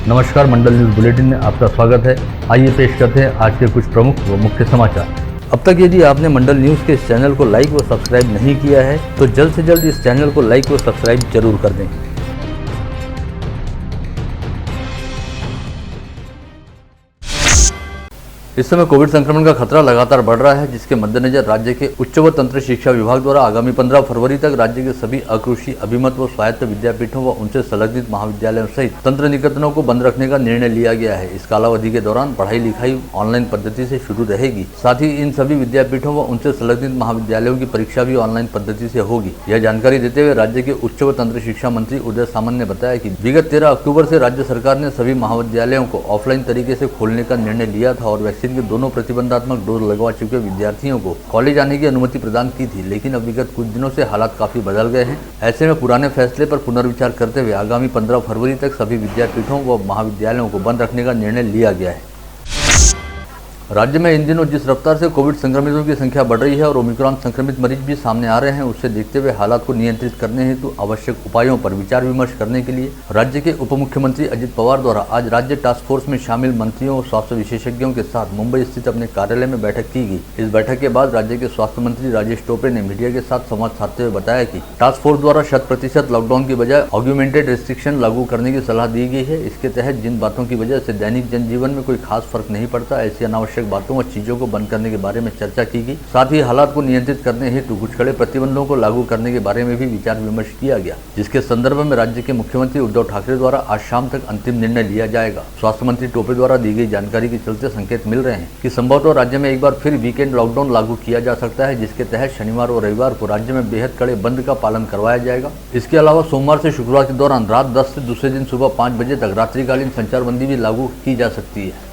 नमस्कार, मंडल news bulletin में आपका स्वागत है। आइए पेश करते हैं आज के कुछ प्रमुख व मुख्य समाचार। अब तक यदि आपने मंडल न्यूज के इस चैनल को लाइक व सब्सक्राइब नहीं किया है तो जल्द से जल्द इस चैनल को लाइक व सब्सक्राइब जरूर कर दें। इस समय कोविड संक्रमण का खतरा लगातार बढ़ रहा है, जिसके मद्देनजर राज्य के उच्च व तंत्र शिक्षा विभाग द्वारा आगामी 15 फरवरी तक राज्य के सभी अकृषि, अभिमत व स्वायत्त विद्यापीठों व उनसे संलग्नित महाविद्यालयों सहित तंत्र निकेतनों को बंद रखने का निर्णय लिया गया है। इस कालावधि के दौरान पढ़ाई लिखाई ऑनलाइन पद्धति से शुरू रहेगी। साथ ही इन सभी विद्यापीठों व उनसे संलग्नित महाविद्यालयों की परीक्षा भी ऑनलाइन पद्धति से होगी। यह जानकारी देते हुए राज्य के उच्च व तंत्र शिक्षा मंत्री उदय सामंत ने बताया कि विगत 13 अक्टूबर से राज्य सरकार ने सभी महाविद्यालयों को ऑफलाइन तरीके से खोलने का निर्णय लिया था और वैक्सीन के दोनों प्रतिबंधात्मक डोज लगवा चुके विद्यार्थियों को कॉलेज आने की अनुमति प्रदान की थी। लेकिन अब विगत कुछ दिनों से हालात काफी बदल गए हैं। ऐसे में पुराने फैसले पर पुनर्विचार करते हुए आगामी 15 फरवरी तक सभी विद्यापीठों व महाविद्यालयों को बंद रखने का निर्णय लिया गया है। राज्य में इन दिनों जिस रफ्तार से कोविड संक्रमितों की संख्या बढ़ रही है और ओमिक्रॉन संक्रमित मरीज भी सामने आ रहे हैं, उससे देखते हुए हालात को नियंत्रित करने हेतु आवश्यक उपायों पर विचार विमर्श करने के लिए राज्य के उप मुख्यमंत्री अजित पवार द्वारा आज राज्य टास्क फोर्स में शामिल मंत्रियों और स्वास्थ्य विशेषज्ञों के साथ मुंबई स्थित अपने कार्यालय में बैठक की गई। इस बैठक के बाद राज्य के स्वास्थ्य मंत्री राजेश टोपे ने मीडिया के साथ संवाद साधते हुए बताया कि टास्क फोर्स द्वारा 100% लॉकडाउन की बजाय ऑग्यूमेंटेड रेस्ट्रिक्शन लागू करने की सलाह दी गई है। इसके तहत जिन बातों की वजह से दैनिक जनजीवन में कोई खास फर्क नहीं पड़ता, ऐसी अनावश्यक बातों और चीजों को बंद करने के बारे में चर्चा की गई। साथ ही हालात को नियंत्रित करने हेतु कुछ कड़े प्रतिबंधों को लागू करने के बारे में भी विचार विमर्श किया गया, जिसके संदर्भ में राज्य के मुख्यमंत्री उद्धव ठाकरे द्वारा आज शाम तक अंतिम निर्णय लिया जाएगा। स्वास्थ्य मंत्री टोपे द्वारा दी गई जानकारी के चलते संकेत मिल रहे हैं कि संभवतः राज्य में एक बार फिर वीकेंड लॉकडाउन लागू किया जा सकता है, जिसके तहत शनिवार और रविवार को राज्य में बेहद कड़े बंद का पालन करवाया जाएगा। इसके अलावा सोमवार से शुक्रवार के दौरान रात 10 से दूसरे दिन सुबह 5 बजे तक रात्रिकालीन संचारबंदी भी लागू की जा सकती है।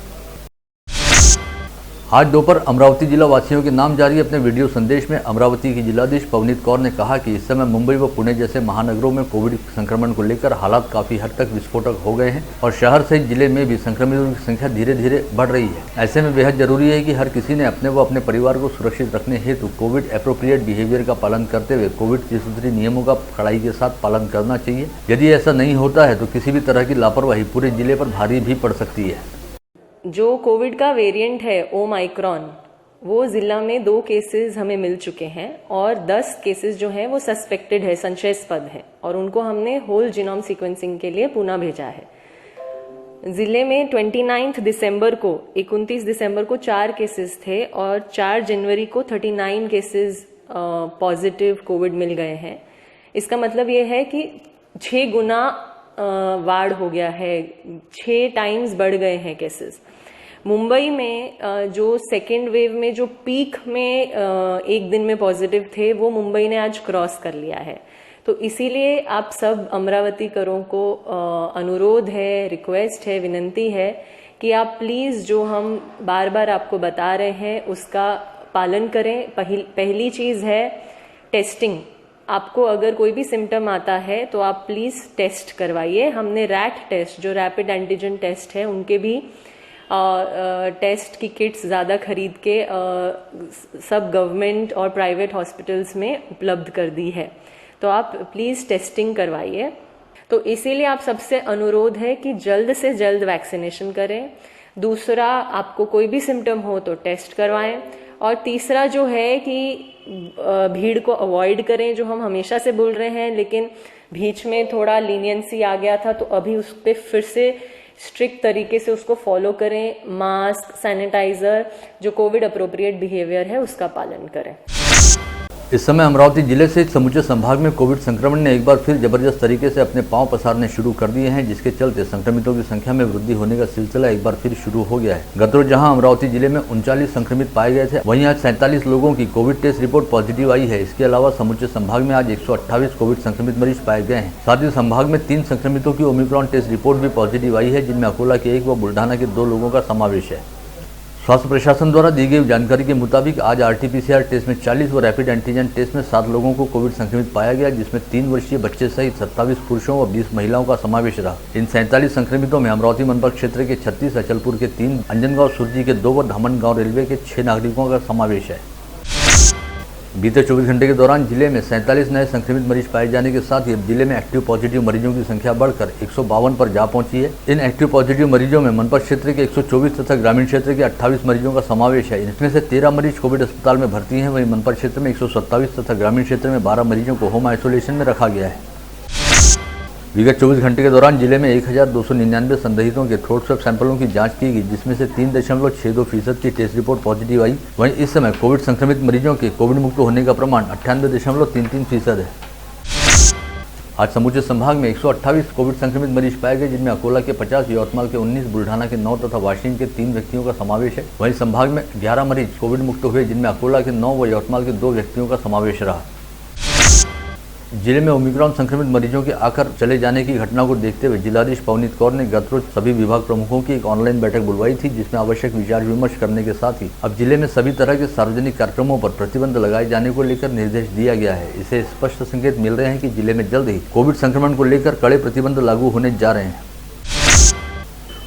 आज दोपहर अमरावती जिला वासियों के नाम जारी अपने वीडियो संदेश में अमरावती की जिलाधीश पवनीत कौर ने कहा कि इस समय मुंबई व पुणे जैसे महानगरों में कोविड संक्रमण को लेकर हालात काफी हद तक विस्फोटक हो गए हैं और शहर सहित जिले में भी संक्रमितों की संख्या धीरे धीरे बढ़ रही है। ऐसे में बेहद जरूरी है कि हर किसी ने अपने व अपने परिवार को सुरक्षित रखने हेतु कोविड एप्रोप्रिएट बिहेवियर का पालन करते हुए कोविड के सूत्री नियमों का कड़ाई के साथ पालन करना चाहिए। यदि ऐसा नहीं होता है तो किसी भी तरह की लापरवाही पूरे जिले पर भारी भी पड़ सकती है। जो कोविड का वेरिएंट है ओमाइक्रॉन, वो जिला में 2 केसेस हमें मिल चुके हैं और 10 केसेस जो हैं वो सस्पेक्टेड है, संशयास्पद है और उनको हमने होल जीनोम सीक्वेंसिंग के लिए पुणे भेजा है। जिले में 29 दिसंबर को 4 केसेस थे और 4 जनवरी को 39 केसेस पॉजिटिव कोविड मिल गए हैं। इसका मतलब ये है कि 6 गुना वाढ़ हो गया है, 6 टाइम्स बढ़ गए हैं केसेस। मुंबई में जो सेकेंड वेव में जो पीक में एक दिन में पॉजिटिव थे, वो मुंबई ने आज क्रॉस कर लिया है। तो इसीलिए आप सब अमरावतीकरों को अनुरोध है, रिक्वेस्ट है, विनंती है कि आप प्लीज जो हम बार बार आपको बता रहे हैं उसका पालन करें। पहली चीज है टेस्टिंग। आपको अगर कोई भी सिम्टम आता है तो आप प्लीज टेस्ट करवाइए। हमने रैट टेस्ट, जो रैपिड एंटीजन टेस्ट है, उनके भी टेस्ट की किट्स ज़्यादा खरीद के सब गवर्नमेंट और प्राइवेट हॉस्पिटल्स में उपलब्ध कर दी है। तो आप प्लीज़ टेस्टिंग करवाइए। तो इसीलिए आप सबसे अनुरोध है कि जल्द से जल्द वैक्सीनेशन करें। दूसरा, आपको कोई भी सिम्टम हो तो टेस्ट करवाएं। और तीसरा जो है कि भीड़ को अवॉइड करें, जो हम हमेशा से बोल रहे हैं, लेकिन बीच में थोड़ा लीनियंसी आ गया था तो अभी उस पर फिर से स्ट्रिक्ट तरीके से उसको फॉलो करें। मास्क, सैनिटाइजर, जो कोविड अप्रोप्रिएट बिहेवियर है उसका पालन करें। इस समय अमरावती जिले से समूचे संभाग में कोविड संक्रमण ने एक बार फिर जबरदस्त तरीके से अपने पांव पसारने शुरू कर दिए हैं, जिसके चलते संक्रमितों की संख्या में वृद्धि होने का सिलसिला एक बार फिर शुरू हो गया है। गत रोज जहां अमरावती जिले में 39 संक्रमित पाए गए थे, वहीं आज 47 लोगों की कोविड टेस्ट रिपोर्ट पॉजिटिव आई है। इसके अलावा समूचे संभाग में आज 128 कोविड संक्रमित मरीज पाए गए हैं। साथ ही संभाग में 3 संक्रमितों की ओमिक्रॉन टेस्ट रिपोर्ट भी पॉजिटिव आई है, जिनमें अकोला के 1 व बुल्ढाना के 2 लोगों का समावेश है। स्वास्थ्य प्रशासन द्वारा दी गई जानकारी के मुताबिक आज RT-PCR टेस्ट में 40 व रैपिड एंटीजन टेस्ट में 7 लोगों को कोविड संक्रमित पाया गया, जिसमें 3 वर्षीय बच्चे सहित 27 पुरुषों व 20 महिलाओं का समावेश रहा। इन 47 संक्रमितों में अमरावती मनपा क्षेत्र के 36, अचलपुर के 3, अंजनगांव सुरजी के 2 व धामनगांव रेलवे के 6 नागरिकों का समावेश है। बीते 24 घंटे के दौरान जिले में 47 नए संक्रमित मरीज पाए जाने के साथ ही अब जिले में एक्टिव पॉजिटिव मरीजों की संख्या बढ़कर 152 पर जा पहुंची है। इन एक्टिव पॉजिटिव मरीजों में मनपा क्षेत्र के 124 तथा ग्रामीण क्षेत्र के 28 मरीजों का समावेश है। इनमें से 13 मरीज कोविड अस्पताल में भर्ती हैं। वहीं मनपा क्षेत्र में 127 तथा ग्रामीण क्षेत्र में 12 मरीजों को होम आइसोलेशन में रखा गया है। विगत 24 घंटे के दौरान जिले में 1299 संदिग्धों के थ्रोट स्वैब सैंपलों की जांच की गई, जिसमें से 3.62% की टेस्ट रिपोर्ट पॉजिटिव आई। वहीं इस समय कोविड संक्रमित मरीजों के कोविड मुक्त होने का प्रमाण 98.33% है। आज समूचे संभाग में 128 कोविड संक्रमित मरीज पाए गए, जिनमें अकोला के 50, यवतमाल के 19, बुल्ढाना के 9 तथा वाशिम के 3 व्यक्तियों का समावेश है। वहीं संभाग में 11 मरीज कोविड मुक्त हुए, जिनमें अकोला के 9 व यवतमाल के 2 व्यक्तियों का समावेश रहा। जिले में ओमिक्रॉन संक्रमित मरीजों के आकर चले जाने की घटना को देखते हुए जिलाधीश पवनीत कौर ने गत रोज सभी विभाग प्रमुखों की एक ऑनलाइन बैठक बुलवाई थी, जिसमें आवश्यक विचार विमर्श करने के साथ ही अब जिले में सभी तरह के सार्वजनिक कार्यक्रमों पर प्रतिबंध लगाए जाने को लेकर निर्देश दिया गया है। इससे स्पष्ट संकेत मिल रहे हैं कि जिले में जल्द ही कोविड संक्रमण को लेकर कड़े प्रतिबंध लागू होने जा रहे हैं।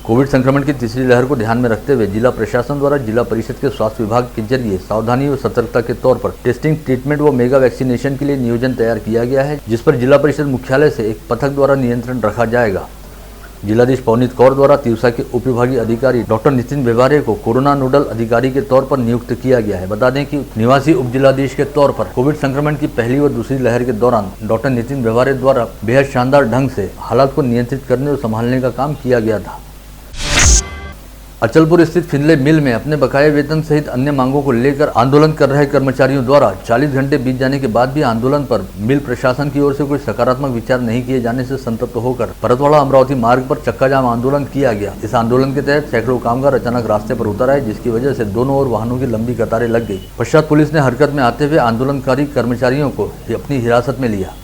कोविड संक्रमण की तीसरी लहर को ध्यान में रखते हुए जिला प्रशासन द्वारा जिला परिषद के स्वास्थ्य विभाग के जरिए सावधानी व सतर्कता के तौर पर टेस्टिंग, ट्रीटमेंट व मेगा वैक्सीनेशन के लिए नियोजन तैयार किया गया है, जिस पर जिला परिषद मुख्यालय से एक पथक द्वारा नियंत्रण रखा जाएगा। जिलाधीश पवनीत कौर द्वारा तिवसा के उप विभागीय अधिकारी डॉक्टर नितिन बेवारे को कोरोना नोडल अधिकारी के तौर पर नियुक्त किया गया है। बता दें कि निवासी उप जिलाधीश के तौर पर कोविड संक्रमण की पहली व दूसरी लहर के दौरान डॉक्टर नितिन बेवारे द्वारा बेहद शानदार ढंग से हालात को नियंत्रित करने और संभालने का काम किया गया था। अचलपुर स्थित फिनले मिल में अपने बकाये वेतन सहित अन्य मांगों को लेकर आंदोलन कर रहे कर्मचारियों द्वारा 40 घंटे बीत जाने के बाद भी आंदोलन पर मिल प्रशासन की ओर से कोई सकारात्मक विचार नहीं किए जाने से संतप्त होकर परतवाड़ा अमरावती मार्ग पर चक्का जाम आंदोलन किया गया। इस आंदोलन के तहत सैकड़ों कामगार अचानक रास्ते पर उतर आए, जिसकी वजह से दोनों ओर वाहनों की लंबी कतारें लग गई। पश्चात पुलिस ने हरकत में आते हुए आंदोलनकारी कर्मचारियों को अपनी हिरासत में लिया।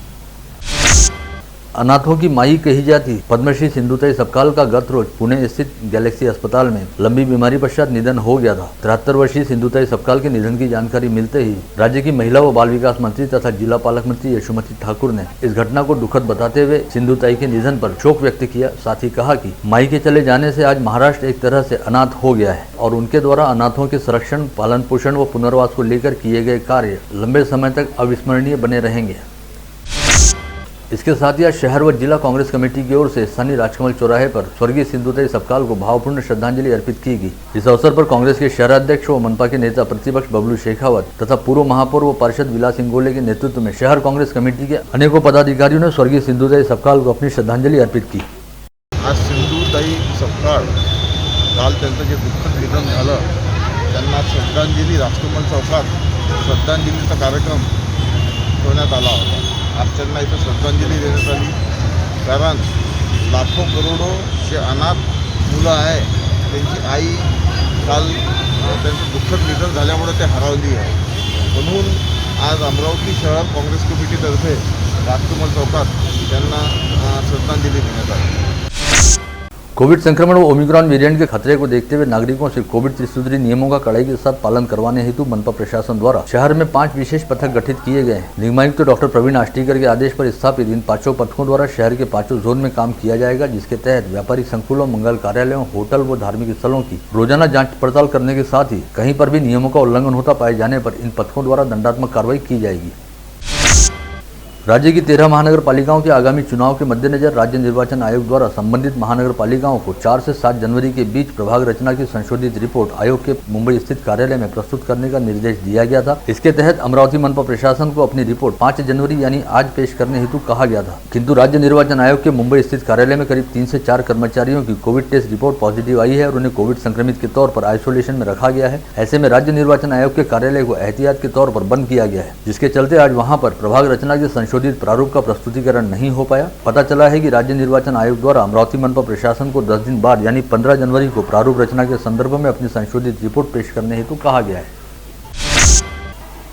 अनाथों की माई कही जाती पद्मश्री सिंधुताई सपकाल का गत रोज पुणे स्थित गैलेक्सी अस्पताल में लंबी बीमारी पश्चात निधन हो गया था। 73 वर्षीय सिंधुताई सपकाल के निधन की जानकारी मिलते ही राज्य की महिला व बाल विकास मंत्री तथा जिला पालक मंत्री यशोमती ठाकुर ने इस घटना को दुखद बताते हुए सिंधुताई के निधन पर शोक व्यक्त किया। साथ ही कहा कि माई के चले जाने से आज महाराष्ट्र एक तरह से अनाथ हो गया है और उनके द्वारा अनाथों के संरक्षण, पालन पोषण व पुनर्वास को लेकर किए गए कार्य लंबे समय तक अविस्मरणीय बने रहेंगे। इसके साथ ही आज शहर व जिला कांग्रेस कमेटी की ओर से स्थानीय राजकमल चौराहे पर स्वर्गीय सिंधुताई सपकाल को भावपूर्ण श्रद्धांजलि अर्पित की गई। इस अवसर पर कांग्रेस के शहर अध्यक्ष व मनपा के नेता प्रतिपक्ष बबलू शेखावत तथा पूर्व महापौर व पार्षद विलास इंगोले के नेतृत्व में शहर कांग्रेस कमेटी के अनेकों पदाधिकारियों ने स्वर्गीय सिंधुताई सपकाल को अपनी श्रद्धांजलि अर्पित की। आज सिंधुताई सपकाळ काल त्यांचं जे दुःखद निधन झालं, त्यांना श्रद्धांजली राजकमल चौकात श्रद्धांजलीचा कार्यक्रम ठेवण्यात आला होता। आज त्यांना इथं श्रद्धांजली देण्यात आली, कारण लाखो करोडो जे अनाथ मुलं आहे त्यांची आई काल त्यांचं दुःखद निधन झाल्यामुळे ते हरवली आहे। म्हणून आज अमरावती शहर काँग्रेस कमिटीतर्फे राजकमल चौकात त्यांना श्रद्धांजलि देण्यात आली। कोविड संक्रमण व ओमिक्रॉन वेरिएंट के खतरे को देखते हुए नागरिकों से कोविड त्रिसूत्री नियमों का कड़ाई के साथ पालन करवाने हेतु मनपा प्रशासन द्वारा शहर में 5 विशेष पथक गठित किए गए हैं। निगमायुक्त डॉक्टर प्रवीण आष्टीकर के आदेश पर स्थापित इन 5 पथकों द्वारा शहर के 5 जोन में काम किया जाएगा, जिसके तहत व्यापारिक संकुलों, मंगल कार्यालयों, होटल व धार्मिक स्थलों की रोजाना जाँच पड़ताल करने के साथ ही कहीं पर भी नियमों का उल्लंघन होता पाए जाने पर इन पथकों द्वारा दंडात्मक कार्रवाई की जाएगी। राज्य की 13 महानगर पालिकाओं के आगामी चुनाव के मद्देनजर राज्य निर्वाचन आयोग द्वारा संबंधित महानगर पालिकाओं को 4 से 7 जनवरी के बीच प्रभाग रचना की संशोधित रिपोर्ट आयोग के मुंबई स्थित कार्यालय में प्रस्तुत करने का निर्देश दिया गया था। इसके तहत अमरावती मनपा प्रशासन को अपनी रिपोर्ट 5 जनवरी यानी आज पेश करने हेतु कहा गया था, किंतु राज्य निर्वाचन आयोग के मुंबई स्थित कार्यालय में करीब 3 से 4 कर्मचारियों की कोविड टेस्ट रिपोर्ट पॉजिटिव आई है और उन्हें कोविड संक्रमित के तौर पर आइसोलेशन में रखा गया है। ऐसे में राज्य निर्वाचन आयोग के कार्यालय को एहतियात के तौर पर बंद किया गया है, जिसके चलते आज वहां पर प्रभाग रचना के संशोधित प्रारूप का प्रस्तुतिकरण नहीं हो पाया। पता चला है कि राज्य निर्वाचन आयोग द्वारा अमरावती मनपा प्रशासन को 10 दिन बाद यानी 15 जनवरी को प्रारूप रचना के संदर्भ में अपनी संशोधित रिपोर्ट पेश करने हेतु कहा गया है।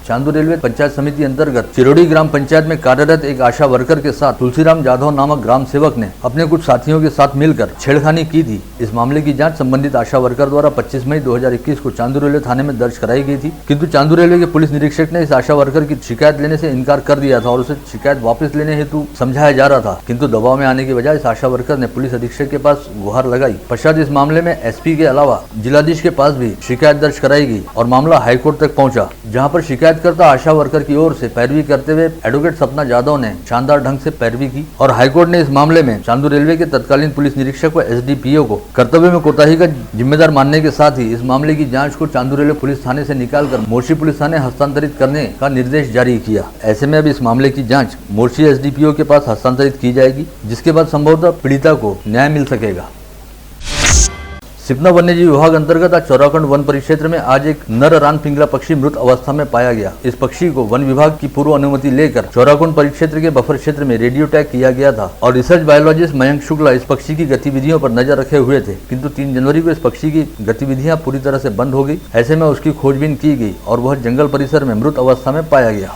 चांदू रेलवे पंचायत समिति अंतर्गत चिरोड़ी ग्राम पंचायत में कार्यरत एक आशा वर्कर के साथ तुलसीराम जाधव नामक ग्राम सेवक ने अपने कुछ साथियों के साथ मिलकर छेड़खानी की थी। इस मामले की जांच संबंधित आशा वर्कर द्वारा 25 मई 2021 को चांदू रेलवे थाने में दर्ज कराई गई थी, किंतु चांदू रेलवे के पुलिस निरीक्षक ने इस आशा वर्कर की शिकायत लेने से इनकार कर दिया था और उसे शिकायत वापस लेने हेतु समझाया जा रहा था, किंतु दबाव में आने की बजाय इस आशा वर्कर ने पुलिस अधीक्षक के पास गुहार लगाई। पश्चात इस मामले में एसपी के अलावा जिलाधीश के पास भी शिकायत दर्ज कराई गई और मामला हाईकोर्ट तक पहुंचा, जहां पर शिकायत शिकायतकर्ता आशा वर्कर की ओर से पैरवी करते हुए एडवोकेट सपना जाधव ने शानदार ढंग से पैरवी की और हाईकोर्ट ने इस मामले में चांदू रेलवे के तत्कालीन पुलिस निरीक्षक व एसडीपीओ को कर्तव्य में कोताही का जिम्मेदार मानने के साथ ही इस मामले की जांच को चांदू रेलवे पुलिस थाने से निकालकर मोर्शी पुलिस थाने हस्तांतरित करने का निर्देश जारी किया। ऐसे में अब इस मामले की जाँच मोर्शी एसडीपीओ के पास हस्तांतरित की जाएगी, जिसके बाद संभवतः पीड़िता को न्याय मिल सकेगा। सिपना वन्यजीव विभाग अंतर्गत आज चौराखंड वन परिक्षेत्र में आज एक नर रान पिंगला पक्षी मृत अवस्था में पाया गया। इस पक्षी को वन विभाग की पूर्व अनुमति लेकर चौराखंड परिक्षेत्र के बफर क्षेत्र में रेडियो टैग किया गया था और रिसर्च बायोलॉजिस्ट मयंक शुक्ला इस पक्षी की गतिविधियों पर नजर रखे हुए थे, किंतु 3 जनवरी को इस पक्षी की गतिविधियां पूरी तरह से बंद हो गई। ऐसे में उसकी खोजबीन की गई और वह जंगल परिसर में मृत अवस्था में पाया गया।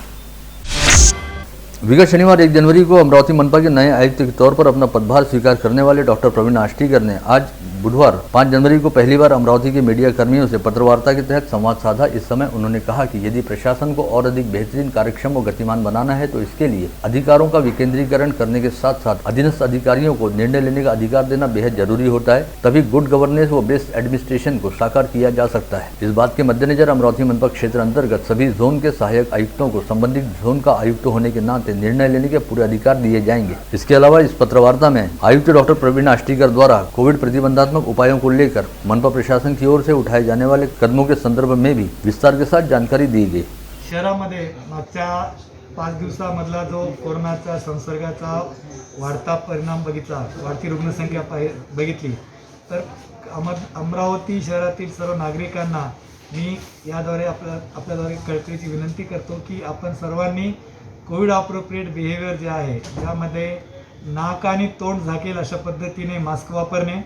विगत शनिवार 1 जनवरी को अमरावती मनपा के नए आयुक्त के तौर पर अपना पदभार स्वीकार करने वाले डॉक्टर प्रवीण आष्टीकर ने आज बुधवार 5 जनवरी को पहली बार अमरावती के मीडिया कर्मियों से पत्रवार्ता के तहत संवाद साधा। इस समय उन्होंने कहा कि यदि प्रशासन को और अधिक बेहतरीन, कार्यक्षम और गतिमान बनाना है तो इसके लिए अधिकारों का विकेंद्रीकरण करने के साथ साथ अधीनस्थ अधिकारियों को निर्णय लेने का अधिकार देना बेहद जरूरी होता है, तभी गुड गवर्नेंस व बेस्ट एडमिनिस्ट्रेशन को साकार किया जा सकता है। इस बात के मद्देनजर अमरावती मनपा क्षेत्र अंतर्गत सभी जोन के सहायक आयुक्तों को संबंधित जोन का आयुक्त होने के नाते निर्णय लेने के पूरे अधिकार दिए जाएंगे। इसके अलावा इस पत्रवार्ता में आयुक्त डॉक्टर प्रवीण आष्टीकर द्वारा कोविड प्रतिबंधात्मक उपायों को लेकर मनपा प्रशासन की ओर से उठाए जाने वाले कदमों के संदर्भ में भी विस्तार के साथ जानकारी दी गई। शहरामध्ये मागच्या 5 दिवसामधला जो कोरोनाचा संसर्गाचा वाढता परिणाम बघितला, वाढती रुग्णसंख्या बघितली, तर अमरावती शहरातील सर्व नागरिकांना मी याद्वारे आपल्याद्वारे कळकळीची विनंती करतो की आपण सर्वांनी कोविड अप्रोप्रिएट बिहेवियर जे आहे यामध्ये नाक आणि तोंड झाकेल अशा पद्धतीने मास्क वापरणे,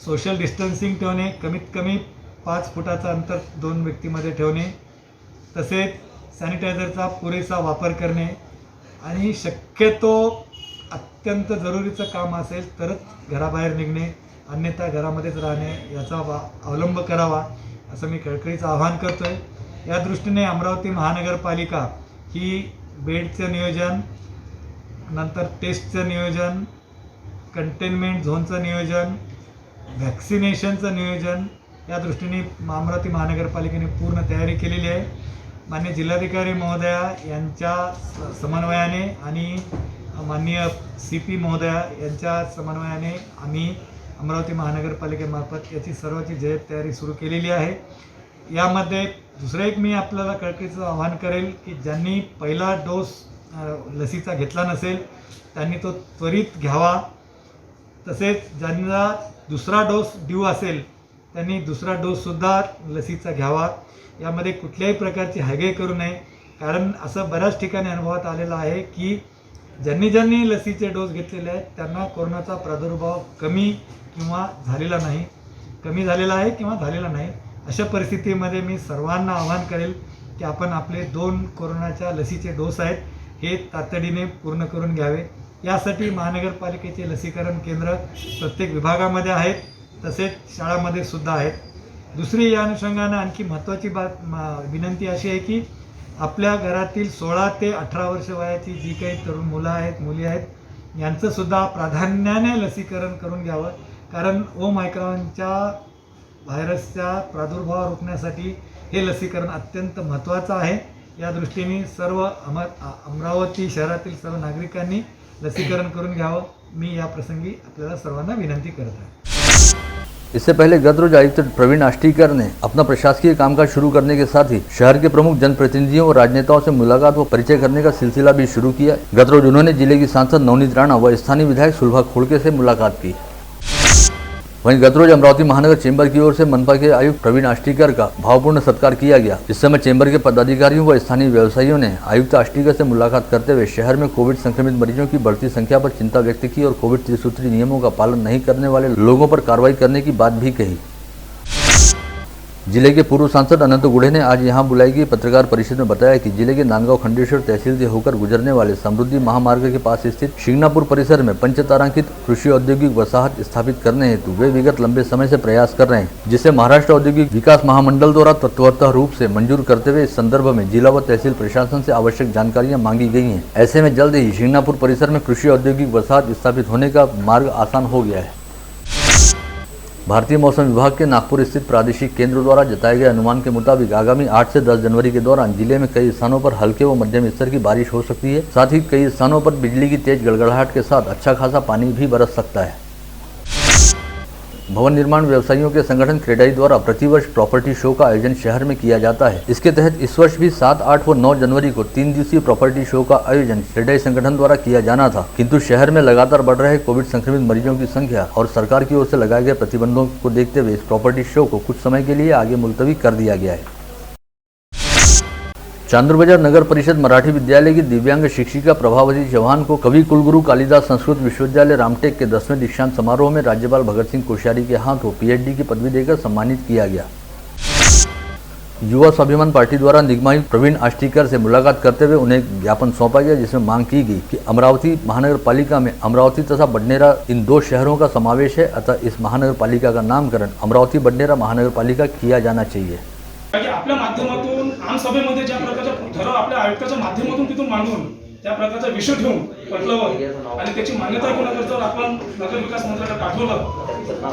सोशल डिस्टन्सिंग ठेवणे, कमीत कमी 5 फुटाचं अंतर 2 व्यक्तीमध्ये ठेवणे, तसेच सॅनिटायझरचा पुरेसा वापर करणे आणि शक्यतो अत्यंत जरुरीचं काम असेल तरच घराबाहेर निघणे, अन्यथा घरामध्येच राहणे याचा अवलंब करावा असं मी कळकळीचं आवाहन करतोय। या दृष्टीने अमरावती महानगरपालिका ही बेडचं नियोजन, नंतर टेस्टचं नियोजन, कंटेनमेंट झोनचं नियोजन, व्हॅक्सिनेशनचं नियोजन या दृष्टीने अमरावती महानगरपालिकेने पूर्ण तयारी केलेली आहे। माननीय जिल्हाधिकारी महोदया यांच्या समन्वयाने आणि माननीय CP महोदया यांच्या समन्वयाने आम्ही अमरावती महानगरपालिकेमार्फत याची सर्वाची जय्यत तयारी सुरू केलेली आहे। यामध्ये दुसरं एक मी आपल्याला कळकळीचं आवाहन करेल की ज्यांनी पहिला डोस लसीचा घेतला नसेल त्यांनी तो त्वरित घ्यावा, तसेच ज्यांना दुसरा डोस ड्यू असेल त्यांनी दुसरा डोससुद्धा लसीचा घ्यावा। यामध्ये कुठल्याही प्रकारची हयगय करू नये, कारण असं बऱ्याच ठिकाणी अनुभवात आलेलं आहे की ज्यांनी लसीचे डोस घेतलेले आहेत त्यांना कोरोनाचा प्रादुर्भाव कमी झालेला आहे। अशा परिस्थितीमध्ये मी सर्वांना आवाहन करेल की आपण आपले 2 कोरोनाच्या लसीचे डोस आहेत हे तातडीने पूर्ण करून घ्यावे। यासाठी महानगरपालिकेचे लसीकरण केंद्र प्रत्येक विभागामध्ये आहेत, तसेच शाळांमध्ये सुद्धा आहेत। दुसरी या अनुषंगाने आणखी महत्त्वाची विनंती अशी आहे की आपल्या घरातील 16 ते 18 वर्ष वयाची जी काही तरुण मुलं आहेत, मुली आहेत यांचं सुद्धा प्राधान्याने लसीकरण करून घ्यावं, कारण ओमायक्रॉनच्या व्हायरसचा प्रादुर्भाव रोखण्यासाठी हे लसीकरण अत्यंत महत्त्वाचं आहे। या दृष्टीने सर्व अमरावती शहरातील सर्व नागरिकांनी लसीकरण करून घ्यावं, मी या प्रसंगी आपल्याला सर्वांना विनंती करत आहे। इससे पहले गत रोज आयुक्त प्रवीण आष्टीकर ने अपना प्रशासकीय कामकाज शुरू करने के साथ ही शहर के प्रमुख जनप्रतिनिधियों और राजनेताओं से मुलाकात व परिचय करने का सिलसिला भी शुरू किया। गत रोज उन्होंने जिले की सांसद नवनीत राणा व स्थानीय विधायक सुलभा खोड़के से मुलाकात की। वहीं गत रोज अमरावती महानगर चेंबर की ओर से मनपा के आयुक्त प्रवीण आष्टीकर का भावपूर्ण सत्कार किया गया। इस समय चेंबर के पदाधिकारियों व स्थानीय व्यवसायियों ने आयुक्त आष्टीकर से मुलाकात करते हुए शहर में कोविड संक्रमित मरीजों की बढ़ती संख्या पर चिंता व्यक्त की और कोविड त्रिसूत्री नियमों का पालन नहीं करने वाले लोगों पर कार्रवाई करने की बात भी कही। जिले के पूर्व सांसद अनंत गुड़े ने आज यहां बुलाई गई पत्रकार परिषद में बताया कि जिले के नांदगांव खंडेश्वर तहसील से होकर गुजरने वाले समृद्धि महामार्ग के पास स्थित शिंगनापुर परिसर में पंचतारांकित कृषि औद्योगिक वसाहत स्थापित करने हेतु वे विगत लंबे समय से प्रयास कर रहे हैं, जिसे महाराष्ट्र औद्योगिक विकास महामंडल द्वारा तत्वतः रूप से मंजूर करते हुए इस संदर्भ में जिला व तहसील प्रशासन से आवश्यक जानकारियां मांगी गई हैं। ऐसे में जल्द ही शिंगनापुर परिसर में कृषि औद्योगिक वसाहत स्थापित होने का मार्ग आसान हो गया है। भारतीय मौसम विभाग के नागपुर स्थित प्रादेशिक केंद्र द्वारा जताए गए अनुमान के मुताबिक आगामी 8 से 10 जनवरी के दौरान जिले में कई स्थानों पर हल्के व मध्यम स्तर की बारिश हो सकती है। साथ ही कई स्थानों पर बिजली की तेज गड़गड़ाहट के साथ अच्छा खासा पानी भी बरस सकता है। भवन निर्माण व्यवसायियों के संगठन क्रेडाई द्वारा प्रतिवर्ष प्रॉपर्टी शो का आयोजन शहर में किया जाता है। इसके तहत इस वर्ष भी 7, 8 व 9 जनवरी को 3 दिवसीय प्रॉपर्टी शो का आयोजन क्रेडाई संगठन द्वारा किया जाना था, किंतु शहर में लगातार बढ़ रहे कोविड संक्रमित मरीजों की संख्या और सरकार की ओर से लगाए गए प्रतिबंधों को देखते हुए इस प्रॉपर्टी शो को कुछ समय के लिए आगे मुलतवी कर दिया गया है। चांदूर बाजार नगर परिषद मराठी विद्यालय की दिव्यांग शिक्षिका प्रभावती चौहान को कवि कुलगुरु कालिदास संस्कृत विश्वविद्यालय रामटेक के 10वें दीक्षांत समारोह में राज्यपाल भगत सिंह कोश्यारी के हाथों पीएचडी की पदवी देकर सम्मानित किया गया। युवा स्वाभिमान पार्टी द्वारा निगमायुक्त प्रवीण आष्टीकर से मुलाकात करते हुए उन्हें ज्ञापन सौंपा गया, जिसमें मांग की गई कि अमरावती महानगर पालिका में अमरावती तथा बडनेरा इन 2 शहरों का समावेश है, अतः इस महानगर पालिका का नामकरण अमरावती बडनेरा महानगर पालिका किया जाना चाहिए। आपल्या माध्यमातून आमसभेमध्ये ज्या प्रकारचा ठराव आपल्या आयुक्ताच्या माध्यमातून तिथून मांडून त्या प्रकारचा विषय ठेवून पटलावर आणि त्याची मान्यता कोणाकडे जर आपण नगर विकास मंत्र्याकडे पाठवलं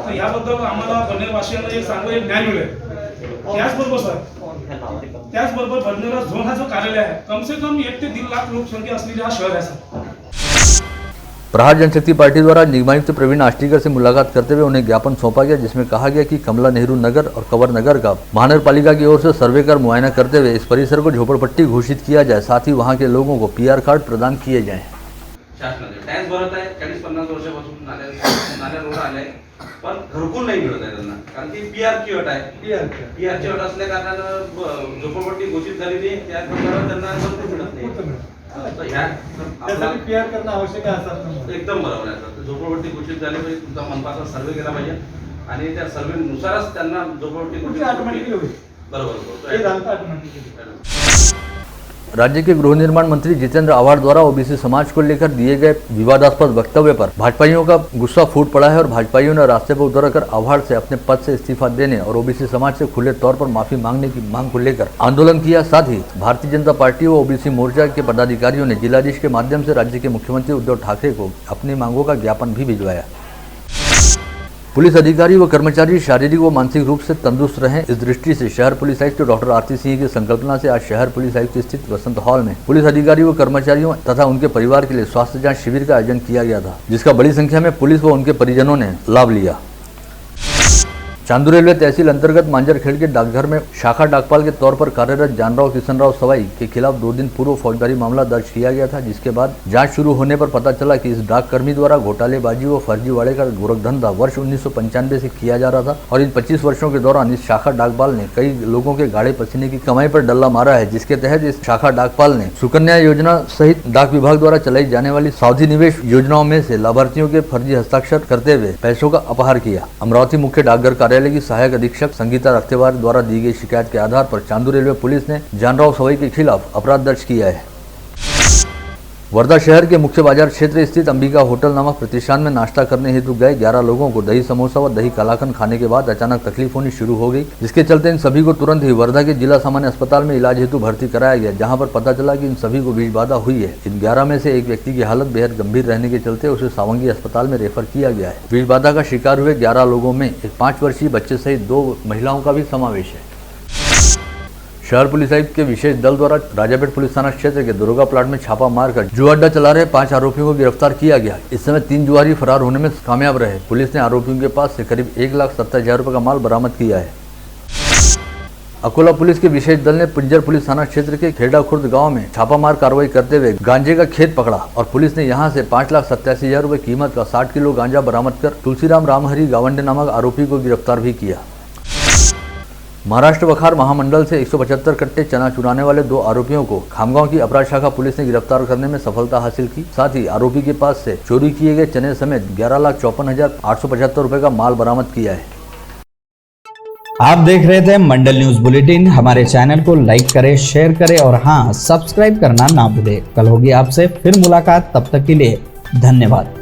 तर याबद्दल आम्हाला बडनेरवासियांना एक चांगलं एक न्याय मिळेल। त्याचबरोबर बडनेरा झोन हा जो कार्यालय आहे कम से कम 1 ते 1.5 लाख लोकसंख्या असलेले हा शहर आहे। प्रहार जनशक्ति पार्टी द्वारा निगमायुक्त प्रवीण आष्टीकर से मुलाकात करते हुए उन्हें ज्ञापन सौंपा गया, जिसमें कहा गया कि कमला नेहरू नगर और कंवर नगर का महानगर पालिका की ओर से सर्वे कर मुआयना करते हुए इस परिसर को झोपड़पट्टी घोषित किया जाए, साथ ही वहां के लोगों को पीआर कार्ड प्रदान किए जाएं। शासनाने टॅक्स भरत आहे 40-50 वर्षापासून नाल्या रोड आले, पण घरकुल नाही मिळत आहे त्यांना, कारण की पीआर ची अट आहे। पीआर ची अट असल्या कारणानं झोपडपट्टी घोषित झालेली आहे, त्या प्रकारे त्यांना घरकुल मिळत नाही। त्यासाठी पीआर करणं आवश्यक आहे असं एकदम बरोबर आहे। झोपडपट्टी घोषित झाली पाहिजे, तुमचा मनपाचा सर्वे केला पाहिजे आणि त्या सर्वेनुसारच त्यांना झोपडपट्टी घोषित ऑटोमॅटिकली होईल। बरोबर। राज्य के गृह निर्माण मंत्री जितेंद्र आव्हाड द्वारा ओबीसी समाज को लेकर दिए गए विवादास्पद वक्तव्य पर भाजपाइयों का गुस्सा फूट पड़ा है और भाजपाइयों ने रास्ते पर उतरकर आव्हाड से अपने पद से इस्तीफा देने और ओबीसी समाज से खुले तौर पर माफी मांगने की मांग को लेकर आंदोलन किया। साथ ही भारतीय जनता पार्टी व ओबीसी मोर्चा के पदाधिकारियों ने जिलाधीश के माध्यम से राज्य के मुख्यमंत्री उद्धव ठाकरे को अपनी मांगों का ज्ञापन भी भिजवाया। पुलिस अधिकारी व कर्मचारी शारीरिक व मानसिक रूप से तंदुरुस्त रहें, इस दृष्टि से शहर पुलिस आयुक्त डॉक्टर आरती सिंह की संकल्पना से आज शहर पुलिस आयुक्त स्थित वसंत हॉल में पुलिस अधिकारी व कर्मचारियों तथा उनके परिवार के लिए स्वास्थ्य जांच शिविर का आयोजन किया गया था, जिसका बड़ी संख्या में पुलिस व उनके परिजनों ने लाभ लिया। चांदूर रेलवे तहसील अंतर्गत मांजरखेड़ के डाकघर में शाखा डाकपाल के तौर पर कार्यरत जानराव किशनराव सवाई के खिलाफ 2 दिन पूर्व फौजदारी मामला दर्ज किया गया था, जिसके बाद जांच शुरू होने पर पता चला कि इस डाककर्मी द्वारा घोटालेबाजी व फर्जीवाड़े का गोरखधंधा वर्ष 1995 से किया जा रहा था और इन 25 वर्षों के दौरान इस शाखा डाकपाल ने कई लोगों के गाढ़े पसीने की कमाई पर डल्ला मारा है, जिसके तहत इस शाखा डाकपाल ने सुकन्या योजना सहित डाक विभाग द्वारा चलाई जाने वाली सावधि निवेश योजनाओं में से लाभार्थियों के फर्जी हस्ताक्षर करते हुए पैसों का अपहार किया। अमरावती मुख्य डाकघर कार्यालय की सहायक अधीक्षक संगीता रख्तेवार द्वारा दी गई शिकायत के आधार पर चांदूर रेलवे पुलिस ने जानराव सवाई के खिलाफ अपराध दर्ज किया है। वर्धा शहर के मुख्य बाजार क्षेत्र स्थित अंबिका होटल नामक प्रतिष्ठान में नाश्ता करने हेतु गए 11 लोगों को दही समोसा व दही कलाकंद खाने के बाद अचानक तकलीफ होनी शुरू हो गई, जिसके चलते इन सभी को तुरंत ही वर्धा के जिला सामान्य अस्पताल में इलाज हेतु भर्ती कराया गया, जहां पर पता चला कि इन सभी को विषबाधा हुई है। इन 11 में से एक व्यक्ति की हालत बेहद गंभीर रहने के चलते उसे सावंगी अस्पताल में रेफर किया गया है। विषबाधा का शिकार हुए 11 लोगों में एक 5 वर्षीय बच्चे सहित 2 महिलाओं का भी समावेश है। शहर पुलिस आयुक्त के विशेष दल द्वारा राजापेट पुलिस थाना क्षेत्र के दुर्गा प्लाट में छापा मारकर जुआ अड्डा चला रहे 5 आरोपियों को गिरफ्तार किया गया। इस समय 3 जुआरी फरार होने में कामयाब रहे। पुलिस ने आरोपियों के पास से करीब 1,70,000 रुपए का माल बरामद किया है। अकोला पुलिस के विशेष दल ने पिंजर पुलिस थाना क्षेत्र के खेड़ा खुर्द गांव में छापामार कार्रवाई करते हुए गांजे का खेत पकड़ा और पुलिस ने यहां से 5,87,000 रुपए कीमत का 60 किलो गांजा बरामद कर तुलसीराम रामहरी गावंडे नामक आरोपी को गिरफ्तार भी किया। महाराष्ट्र वखार महामंडल से 175 कट्टे चना चुराने वाले 2 आरोपियों को खामगांव की अपराध शाखा पुलिस ने गिरफ्तार करने में सफलता हासिल की। साथ ही आरोपी के पास से चोरी किए गए चने समेत 11,54,875 रुपए का माल बरामद किया है। आप देख रहे थे मंडल न्यूज बुलेटिन। हमारे चैनल को लाइक करें, शेयर करें और हाँ, सब्सक्राइब करना ना भूलें। कल होगी आपसे फिर मुलाकात, तब तक के लिए धन्यवाद।